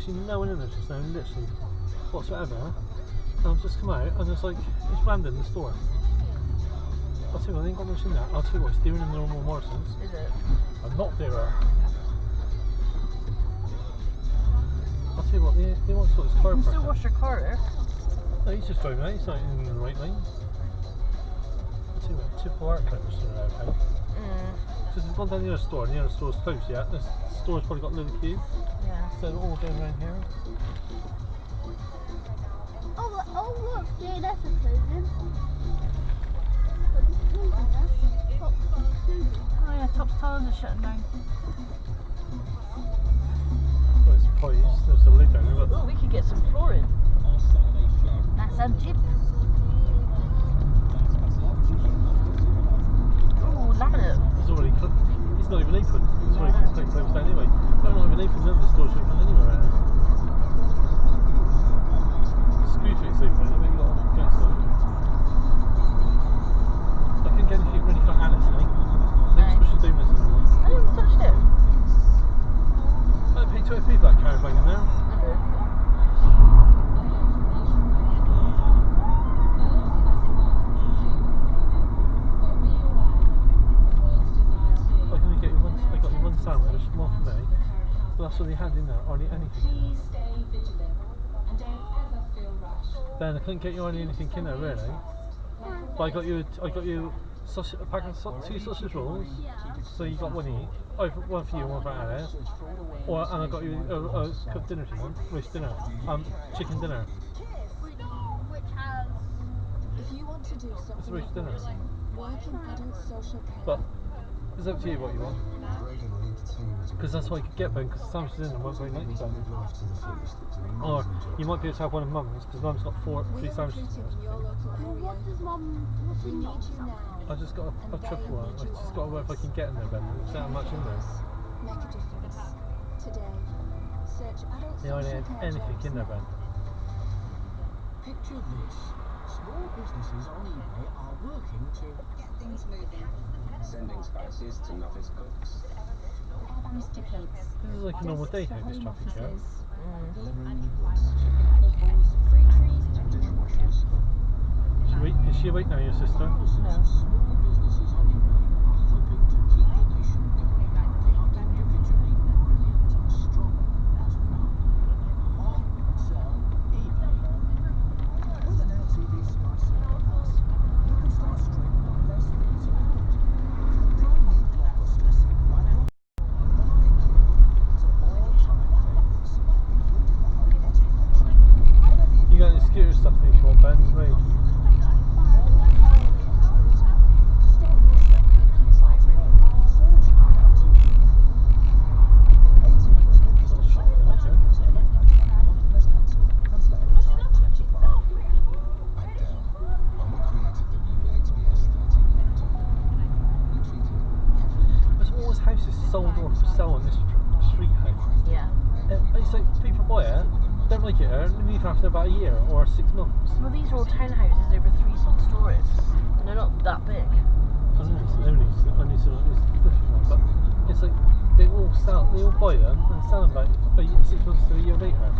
literally no one in there just now, literally whatsoever. And I've just come out and it's like, it's random in the store. I'll tell you what, they ain't got much in there. I'll tell you what, it's dearer than normal Morrison's. Is it? I'm not dearer. I'll tell you what, they want to sort his car. You can still wash your car there. No, he's just driving out, he's not in the right lane. I'll tell you what, typical art clippers still there, okay? Because it's gone down the other store and the other store's closed yet. This store's probably got a little queue. Yeah. So they're all going around here. Oh look, yeah, that's a closing. Oh yeah, Top's Tires are shutting down. Well, it's surprised. There's a lid down there. Oh, we could get some flooring. That's a tip. Oh, laminate. It's already it's not even open. It's already completely closed down anyway. They're not even open, none of the stores are open anywhere right now. Screwfit's open, but you've got to go inside. I couldn't get anything ready for Alice, eh? No special donuts in there. I haven't touched it. I paid 20p for that caravan in there. Okay. I got you one sandwich, one for me. But that's all they had in there, hardly anything. Ben, I couldn't get you hardly anything in there really. But I got you a pack of 2 sausage rolls. So you got one each. One for you and one for Alice. And I got you a cooked dinner if you want. Roast dinner. Chicken dinner. Which has... If you want to do something It's a roast dinner. working adult social care. But it's up to you what you want. Because that's what I could get, Ben, because the sandwiches in them weren't very nice, Ben. Or you might be able to have one of Mum's, because Mum's got 3 sandwiches in there. Your local area. What does Mum... What's We in need Mum's you now. I just got a triple one. I just got to work if I can get in there, Ben. There's not much in there. Make a difference. Today, search adult They hardly social had care anything jobs in there, Ben. Picture this. Small businesses on eBay are working to get things moving. Sending spices to novice cooks. advanced tickets. This is like a normal day here, this traffic here. delivering the goods. Fruit trees. Dishwashers. Is she awake now, your sister? Thousands of small businesses on eBay are helping to keep the nation going. They are individually brilliant and strong as one. Buy, sell, eBay. With an LTV spice plus, you can start streaming the best things around. From new blockbusters like Rock and Lion King to all-time favourites, including the Harry Potter collection. You got any scooter stuff that you want, Ben? Right. There's always houses sold or for sale on this street house. Yeah. It's like people buy it, don't like it, and leave after about a year or 6 months. Well, these are all townhouses over 3 stories, and they're not that big. Only some of this different one, but it's like they all buy them and sell them about 6 months to a year later.